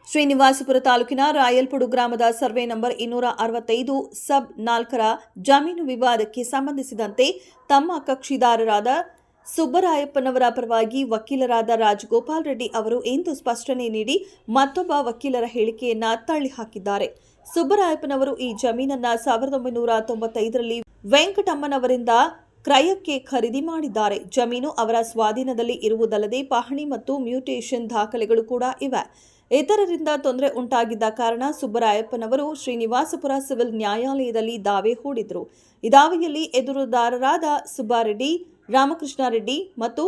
ಶ್ರೀನಿವಾಸಪುರ ತಾಲೂಕಿನ ರಾಯಲ್ಪುಡು ಗ್ರಾಮದ survey number 265 ಸಬ್ 4ರ ಜಮೀನು ವಿವಾದಕ್ಕೆ ಸಂಬಂಧಿಸಿದಂತೆ ತಮ್ಮ ಕಕ್ಷಿದಾರರಾದ ಸುಬ್ಬರಾಯಪ್ಪನವರ ಪರವಾಗಿ ವಕೀಲರಾದ ರಾಜಗೋಪಾಲ್ ರೆಡ್ಡಿ ಅವರು ಇಂದು ಸ್ಪಷ್ಟನೆ ನೀಡಿ ಮತ್ತೊಬ್ಬ ವಕೀಲರ ಹೇಳಿಕೆಯನ್ನ ತಳ್ಳಿಹಾಕಿದ್ದಾರೆ. ಸುಬ್ಬರಾಯಪ್ಪನವರು ಈ ಜಮೀನನ್ನ 1995ರಲ್ಲಿ ವೆಂಕಟಮ್ಮನವರಿಂದ ಕ್ರಯಕ್ಕೆ ಖರೀದಿ ಮಾಡಿದ್ದಾರೆ. ಜಮೀನು ಅವರ ಸ್ವಾಧೀನದಲ್ಲಿ ಇರುವುದಲ್ಲದೆ ಪಹಣಿ ಮತ್ತು ಮ್ಯೂಟೇಷನ್ ದಾಖಲೆಗಳು ಕೂಡ ಇವೆ. ಇತರರಿಂದ ತೊಂದರೆ ಉಂಟಾಗಿದ್ದ ಕಾರಣ ಸುಬ್ಬರಾಯಪ್ಪನವರು ಶ್ರೀನಿವಾಸಪುರ ಸಿವಿಲ್ ನ್ಯಾಯಾಲಯದಲ್ಲಿ ದಾವೆ ಹೂಡಿದ್ರು. ಈ ದಾವೆಯಲ್ಲಿ ಎದುರುದಾರರಾದ ಸುಬ್ಬಾರೆಡ್ಡಿ, ರಾಮಕೃಷ್ಣ ರೆಡ್ಡಿ ಮತ್ತು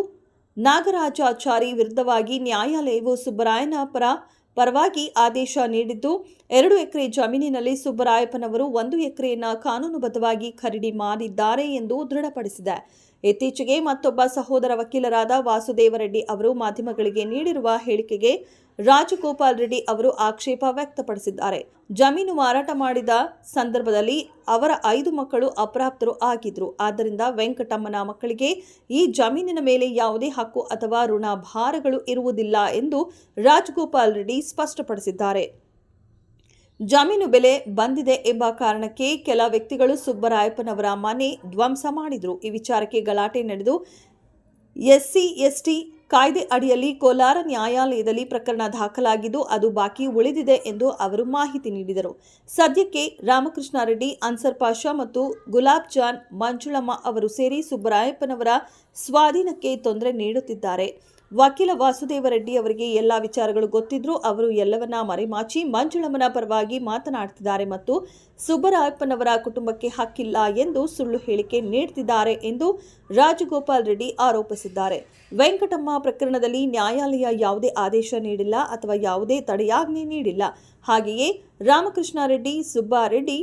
ನಾಗರಾಜಾಚಾರಿ ವಿರುದ್ಧವಾಗಿ ನ್ಯಾಯಾಲಯವು ಸುಬ್ಬರಾಯನ ಪರವಾಗಿ ಆದೇಶ ನೀಡಿದ್ದು 2 ಎಕರೆ ಜಮೀನಿನಲ್ಲಿ ಸುಬ್ಬರಾಯಪ್ಪನವರು 1 ಎಕರೆಯನ್ನು ಕಾನೂನುಬದ್ಧವಾಗಿ ಖರೀದಿ ಮಾಡಿದ್ದಾರೆ ಎಂದು ದೃಢಪಡಿಸಿದೆ. ಇತ್ತೀಚೆಗೆ ಮತ್ತೊಬ್ಬ ಸಹೋದರ ವಕೀಲರಾದ ವಾಸುದೇವರೆಡ್ಡಿ ಅವರು ಮಾಧ್ಯಮಗಳಿಗೆ ನೀಡಿರುವ ಹೇಳಿಕೆಗೆ ರಾಜಗೋಪಾಲ್ ರೆಡ್ಡಿ ಅವರು ಆಕ್ಷೇಪ ವ್ಯಕ್ತಪಡಿಸಿದ್ದಾರೆ. ಜಮೀನು ಮಾರಾಟ ಮಾಡಿದ ಸಂದರ್ಭದಲ್ಲಿ ಅವರ 5 ಮಕ್ಕಳು ಅಪ್ರಾಪ್ತರು ಆಗಿದ್ರು. ಆದ್ದರಿಂದ ವೆಂಕಟಮ್ಮನ ಮಕ್ಕಳಿಗೆ ಈ ಜಮೀನಿನ ಮೇಲೆ ಯಾವುದೇ ಹಕ್ಕು ಅಥವಾ ಋಣ ಭಾರಗಳು ಇರುವುದಿಲ್ಲ ಎಂದು ರಾಜಗೋಪಾಲ್ ರೆಡ್ಡಿ ಸ್ಪಷ್ಟಪಡಿಸಿದ್ದಾರೆ. ಜಮೀನು ಬೆಲೆ ಬಂದಿದೆ ಎಂಬ ಕಾರಣಕ್ಕೆ ಕೆಲ ವ್ಯಕ್ತಿಗಳು ಸುಬ್ಬರಾಯಪ್ಪನವರ ಮನೆ ಧ್ವಂಸ ಮಾಡಿದ್ರು. ಈ ವಿಚಾರಕ್ಕೆ ಗಲಾಟೆ ನಡೆದು SC/ST ಕಾಯ್ದೆ ಅಡಿಯಲ್ಲಿ ಕೋಲಾರ ನ್ಯಾಯಾಲಯದಲ್ಲಿ ಪ್ರಕರಣ ದಾಖಲಾಗಿದ್ದು ಅದು ಬಾಕಿ ಉಳಿದಿದೆ ಎಂದು ಅವರು ಮಾಹಿತಿ ನೀಡಿದರು. ಸದ್ಯಕ್ಕೆ ರಾಮಕೃಷ್ಣ ರೆಡ್ಡಿ, ಅನ್ಸರ್ ಪಾಷಾ ಮತ್ತು ಗುಲಾಬ್ ಜಾನ್ ಮಂಜುಳಮ್ಮ ಅವರು ಸೇರಿ ಸುಬ್ಬರಾಯಪ್ಪನವರ ಸ್ವಾಧೀನಕ್ಕೆ ತೊಂದರೆ ನೀಡುತ್ತಿದ್ದಾರೆ. ವಕೀಲ ವಾಸುದೇವರೆಡ್ಡಿ ಅವರಿಗೆ ಎಲ್ಲ ವಿಚಾರಗಳು ಗೊತ್ತಿದ್ರೂ ಅವರು ಎಲ್ಲವನ್ನ ಮರೆಮಾಚಿ ಮಂಜುಳಮ್ಮನ ಪರವಾಗಿ ಮಾತನಾಡುತ್ತಿದ್ದಾರೆ ಮತ್ತು ಸುಬ್ಬರಾಯಪ್ಪನವರ ಕುಟುಂಬಕ್ಕೆ ಹಕ್ಕಿಲ್ಲ ಎಂದು ಸುಳ್ಳು ಹೇಳಿಕೆ ನೀಡುತ್ತಿದ್ದಾರೆ ಎಂದು ರಾಜಗೋಪಾಲ್ ರೆಡ್ಡಿ ಆರೋಪಿಸಿದ್ದಾರೆ. ವೆಂಕಟಮ್ಮ ಪ್ರಕರಣದಲ್ಲಿ ನ್ಯಾಯಾಲಯ ಯಾವುದೇ ಆದೇಶ ನೀಡಿಲ್ಲ ಅಥವಾ ಯಾವುದೇ ತಡೆಯಾಜ್ಞೆ ನೀಡಿಲ್ಲ. ಹಾಗೆಯೇ ರಾಮಕೃಷ್ಣ ರೆಡ್ಡಿ, ಸುಬ್ಬಾರೆಡ್ಡಿ,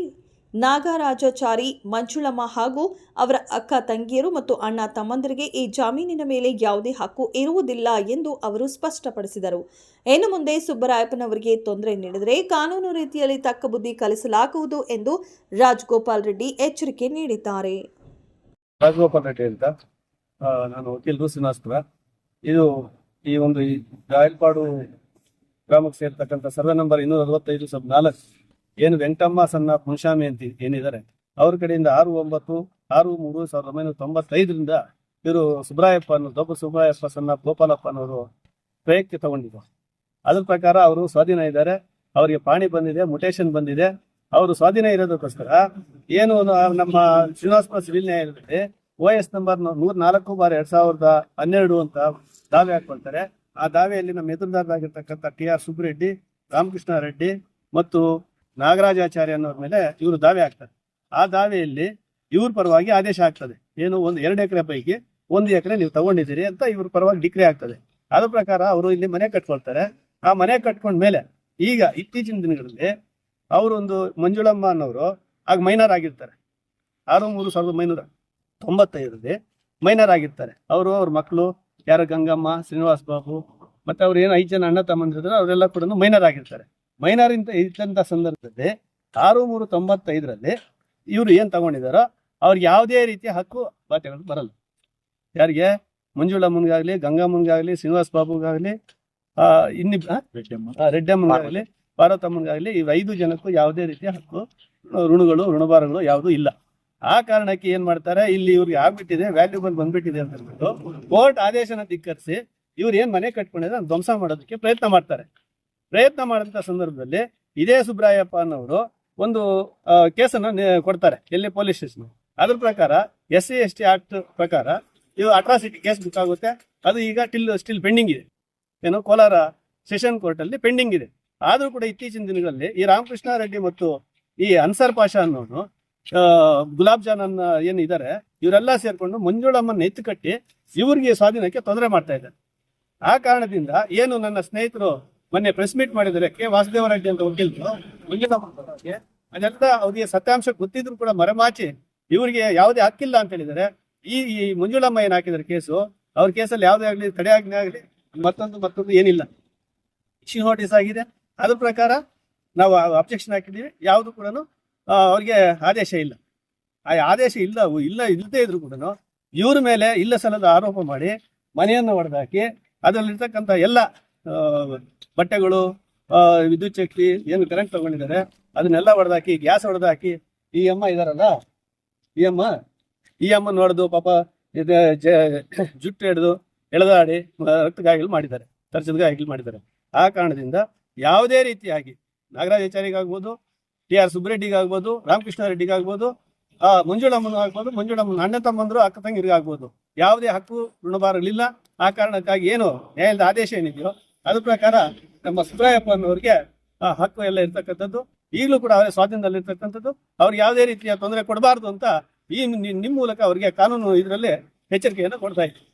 ನಾಗರಾಜಾಚಾರಿ, ಮಂಜುಳಮ್ಮ ಹಾಗೂ ಅವರ ಅಕ್ಕ ತಂಗಿಯರು ಮತ್ತು ಅಣ್ಣ ತಮ್ಮಂದರಿಗೆ ಈ ಜಮೀನಿನ ಮೇಲೆ ಯಾವುದೇ ಹಕ್ಕು ಇರುವುದಿಲ್ಲ ಎಂದು ಅವರು ಸ್ಪಷ್ಟಪಡಿಸಿದರು. ಇನ್ನು ಮುಂದೆ ಸುಬ್ಬರಾಯಪ್ಪನವರಿಗೆ ತೊಂದರೆ ನೀಡಿದರೆ ಕಾನೂನು ರೀತಿಯಲ್ಲಿ ತಕ್ಕ ಬುದ್ಧಿ ಕಲಿಸಲಾಗುವುದು ಎಂದು ರಾಜಗೋಪಾಲ್ ರೆಡ್ಡಿ ಎಚ್ಚರಿಕೆ ನೀಡಿದ್ದಾರೆ. ರಾಜಗೋಪಾಲ್ ರೆಡ್ಡಿ ಅಂತ ನಾನು ವಕೀಲರು ಶ್ರೀನಿವಾಸಪುರ. ಇದು ಈ ಒಂದು ರಾಯಲ್ಪಾಡು ಗ್ರಾಮಕ್ಕೆ ಸೇರ್ತಕ್ಕಂಥ ಸರ್ವೆ ನಂಬರ್ 265 ಸಬ್ 4 ಏನು ವೆಂಕಟಮ್ಮ ಸಣ್ಣ ಮುನ್ಶಾಮಿ ಅಂತ ಏನಿದ್ದಾರೆ ಅವ್ರ ಕಡೆಯಿಂದ 6/3/1995ರಿಂದ ಇವರು ಸುಬ್ಬರಾಯಪ್ಪ ದೊಬ್ಬ ಸುಬ್ಬರಾಯಪ್ಪ ಸಣ್ಣ ಗೋಪಾಲಪ್ಪ ಅನ್ನೋರು ಕ್ರಯಕ್ಕೆ ತಗೊಂಡಿದ್ರು. ಅದ್ರ ಪ್ರಕಾರ ಅವರು ಸ್ವಾಧೀನ ಇದ್ದಾರೆ. ಅವರಿಗೆ ಪಾಣಿ ಬಂದಿದೆ, ಮುಟೇಶನ್ ಬಂದಿದೆ. ಅವರು ಸ್ವಾಧೀನ ಇರೋದಕ್ಕೋಸ್ಕರ ಏನು ನಮ್ಮ ಶ್ರೀನಿವಾಸಪುರ ಸಿವಿಲ್ ನ್ಯಾಯಾಲಯದಲ್ಲಿ OS ನಂಬರ್ 104/2012 ಅಂತ ದಾವೆ ಹಾಕೊಳ್ತಾರೆ. ಆ ದಾವೆಯಲ್ಲಿ ನಮ್ಮ ಎದುರುದಾರರಾಗಿರ್ತಕ್ಕಂಥ TR ಸುಬ್ಬರೆಡ್ಡಿ, ರಾಮಕೃಷ್ಣ ರೆಡ್ಡಿ ಮತ್ತು ನಾಗರಾಜಾಚಾರ್ಯ ಅನ್ನೋರ ಮೇಲೆ ಇವರು ದಾವೆ ಹಾಕ್ತಾರೆ. ಆ ದಾವೆಯಲ್ಲಿ ಇವ್ರ ಪರವಾಗಿ ಆದೇಶ ಆಗ್ತದೆ. ಏನು 2 ಎಕರೆ ಪೈಕಿ 1 ಎಕರೆ ನೀವು ತಗೊಂಡಿದ್ದೀರಿ ಅಂತ ಇವ್ರ ಪರವಾಗಿ ಡಿಕ್ರಿ ಆಗ್ತದೆ. ಅದ್ರ ಪ್ರಕಾರ ಅವರು ಇಲ್ಲಿ ಮನೆ ಕಟ್ಕೊಳ್ತಾರೆ. ಆ ಮನೆ ಕಟ್ಕೊಂಡ ಮೇಲೆ ಈಗ ಇತ್ತೀಚಿನ ದಿನಗಳಲ್ಲಿ ಅವರೊಂದು ಮಂಜುಳಮ್ಮ ಅನ್ನೋರು ಆಗ ಮೈನರ್ ಆಗಿರ್ತಾರೆ. 6/3/1995ರಲ್ಲಿ ಮೈನರ್ ಆಗಿರ್ತಾರೆ. ಅವರು ಅವ್ರ ಮಕ್ಕಳು ಯಾರ ಗಂಗಮ್ಮ, ಶ್ರೀನಿವಾಸ್ ಬಾಬು ಮತ್ತೆ ಅವ್ರು ಏನು 5 ಜನ ಅಣ್ಣ ತಮ್ಮಂದಿರಿದ್ರೆ ಅವರೆಲ್ಲ ಕೂಡ ಮೈನರ್ ಆಗಿರ್ತಾರೆ. ಮೈನರ್ ಇದ್ದಂಥ ಸಂದರ್ಭದಲ್ಲಿ 6/3/95ರಲ್ಲಿ ಇವರು ಏನು ತಗೊಂಡಿದ್ದಾರೋ ಅವ್ರಿಗೆ ಯಾವುದೇ ರೀತಿಯ ಹಕ್ಕು ಬಾಧ್ಯಗಳು ಬರಲ್ಲ. ಯಾರಿಗೆ? ಮಂಜುಳಮ್ಮನಿಗಾಗಲಿ, ಗಂಗಮ್ಮನಿಗಾಗಲಿ, ಶ್ರೀನಿವಾಸ್ ಬಾಬುಗಾಗಲಿ, ರೆಡ್ಡಮ್ಮನಿಗಾಗಲಿ, ಪಾರ್ವತಮ್ಮನಿಗಾಗಲಿ, ಈ 5 ಜನಕ್ಕೂ ಯಾವುದೇ ರೀತಿಯ ಹಕ್ಕು, ಋಣಭಾರಗಳು ಯಾವುದೂ ಇಲ್ಲ. ಆ ಕಾರಣಕ್ಕೆ ಏನ್ ಮಾಡ್ತಾರೆ, ಇಲ್ಲಿ ಇವ್ರಿಗೆ ಆಗ್ಬಿಟ್ಟಿದೆ, ವ್ಯಾಲ್ಯೂಬಲ್ ಬಂದ್ಬಿಟ್ಟಿದೆ ಅಂತ ಹೇಳ್ಬಿಟ್ಟು ಕೋರ್ಟ್ ಆದೇಶನ ಧಿಕ್ಕರಿಸಿ ಇವ್ರು ಏನ್ ಮನೆ ಕಟ್ಕೊಂಡಿದ್ರೆ ಧ್ವಂಸ ಮಾಡೋದಕ್ಕೆ ಪ್ರಯತ್ನ ಮಾಡ್ತಾರೆ. ಪ್ರಯತ್ನ ಮಾಡಿದಂಥ ಸಂದರ್ಭದಲ್ಲಿ ಇದೇ ಸುಬ್ಬರಾಯಪ್ಪ ಅನ್ನೋರು ಒಂದು ಕೇಸನ್ನು ಕೊಡ್ತಾರೆ. ಎಲ್ಲಿ? Police station. ಅದ್ರ ಪ್ರಕಾರ SC/ST ಆಕ್ಟ್ ಪ್ರಕಾರ ಇವು ಅಟ್ರಾಸಿಟಿ ಕೇಸ್ ಬುಕ್ ಆಗುತ್ತೆ. ಅದು ಈಗ ಸ್ಟಿಲ್ ಪೆಂಡಿಂಗ್ ಇದೆ. ಏನು ಕೋಲಾರ ಸೆಷನ್ ಕೋರ್ಟ್ ಅಲ್ಲಿ ಪೆಂಡಿಂಗ್ ಇದೆ. ಆದ್ರೂ ಕೂಡ ಇತ್ತೀಚಿನ ದಿನಗಳಲ್ಲಿ ಈ ರಾಮಕೃಷ್ಣ ರೆಡ್ಡಿ ಮತ್ತು ಈ ಅನ್ಸರ್ ಪಾಷಾ ಅನ್ನೋನು, ಗುಲಾಬ್ ಜಾನ್ ಅನ್ನ ಏನಿದ್ದಾರೆ ಇವರೆಲ್ಲ ಸೇರ್ಕೊಂಡು ಮಂಜುಳಮ್ಮನ ಎತ್ತು ಕಟ್ಟಿ ಇವ್ರಿಗೆ ಸ್ವಾಧೀನಕ್ಕೆ ತೊಂದರೆ ಮಾಡ್ತಾ ಇದ್ದಾರೆ. ಆ ಕಾರಣದಿಂದ ಏನು ನನ್ನ ಸ್ನೇಹಿತರು ಮೊನ್ನೆ ಪ್ರೆಸ್ ಮೀಟ್ ಮಾಡಿದರೆ ವಾಸುದೇವರೆಡ್ಡಿ ಅಂತ ವಕೀಲರು ಅದೆಲ್ಲ ಅವ್ರಿಗೆ ಸತ್ಯಾಂಶ ಗೊತ್ತಿದ್ರು ಕೂಡ ಮರೆಮಾಚಿ ಇವ್ರಿಗೆ ಯಾವುದೇ ಹಕ್ಕಿಲ್ಲ ಅಂತ ಹೇಳಿದ್ದಾರೆ. ಈ ಮಂಜುಳಮ್ಮ ಏನ್ ಹಾಕಿದ್ದಾರೆ ಕೇಸು, ಅವ್ರ ಕೇಸಲ್ಲಿ ಯಾವುದೇ ಆಗಲಿ ತಡೆಯಾಜ್ಞೆ ಆಗಲಿ ಮತ್ತೊಂದು ಏನಿಲ್ಲ. ಇಶ್ಯೂ ನೋಟಿಸ್ ಆಗಿದೆ. ಅದ್ರ ಪ್ರಕಾರ ನಾವು ಅಬ್ಜೆಕ್ಷನ್ ಹಾಕಿದ್ದೀವಿ. ಯಾವುದು ಕೂಡ ಅವ್ರಿಗೆ ಆದೇಶ ಇಲ್ಲ. ಆ ಆದೇಶ ಇಲ್ಲದೇ ಇದ್ರು ಕೂಡ ಇವ್ರ ಮೇಲೆ ಇಲ್ಲ ಸಲ್ಲದ ಆರೋಪ ಮಾಡಿ ಮನೆಯನ್ನು ಹೊಡೆದಾಕಿ ಅದರಲ್ಲಿರ್ತಕ್ಕಂಥ ಎಲ್ಲ ಬಟ್ಟೆಗಳು ವಿದ್ಯುತ್ ಶಕ್ತಿ ಏನು ಕರೆಂಟ್ ತಗೊಂಡಿದ್ದಾರೆ ಅದನ್ನೆಲ್ಲ ಹೊಡೆದಾಕಿ, ಗ್ಯಾಸ್ ಹೊಡೆದಾಕಿ, ಈ ಅಮ್ಮ ಇದಾರಲ್ಲ, ಈ ಅಮ್ಮ ನೋಡ್ದು ಪಾಪ ಜುಟ್ಟು ಹಿಡಿದು ಎಳೆದಾಡಿ ರಕ್ತಗಾಯಿಗಳು ಮಾಡಿದ್ದಾರೆ, ತರ್ಚದ ಗಾಯಗಳು ಮಾಡಿದ್ದಾರೆ. ಆ ಕಾರಣದಿಂದ ಯಾವುದೇ ರೀತಿಯಾಗಿ ನಾಗರಾಜಾಚಾರಿಗಾಗ್ಬೋದು, TR ಸುಬ್ಬರೆಡ್ಡಿಗಾಗ್ಬೋದು, ರಾಮಕೃಷ್ಣ ರೆಡ್ಡಿಗಾಗ್ಬೋದು, ಮಂಜುಳಮ್ಮನ ಆಗ್ಬೋದು, ಮಂಜುಳಮ್ಮನ ಅಣ್ಣ ತಮ್ಮಂದ್ರು ಅಕ್ಕ ತಂಗಿರಿಗಾಗ್ಬೋದು, ಯಾವುದೇ ಹಕ್ಕು ಋಣಭಾರಗಳಿಲ್ಲ. ಆ ಕಾರಣಕ್ಕಾಗಿ ಏನು ನ್ಯಾಯಾಲಯದ ಆದೇಶ ಏನಿದೆಯೋ ಅದ್ರ ಪ್ರಕಾರ ನಮ್ಮ ಸುಬ್ರಾಯಪ್ಪನವ್ರಿಗೆ ಆ ಹಕ್ಕು ಎಲ್ಲ ಇರ್ತಕ್ಕಂಥದ್ದು, ಈಗಲೂ ಕೂಡ ಅವರೇ ಸ್ವಾಧೀನದಲ್ಲಿ ಇರ್ತಕ್ಕಂಥದ್ದು. ಅವ್ರಿಗೆ ಯಾವುದೇ ರೀತಿಯ ತೊಂದರೆ ಕೊಡಬಾರ್ದು ಅಂತ ಈ ನಿಮ್ಮ ಮೂಲಕ ಅವರಿಗೆ ಕಾನೂನು ಇದರಲ್ಲಿ ಎಚ್ಚರಿಕೆಯನ್ನು ಕೊಡ್ತಾ ಇದ್ದೀವಿ.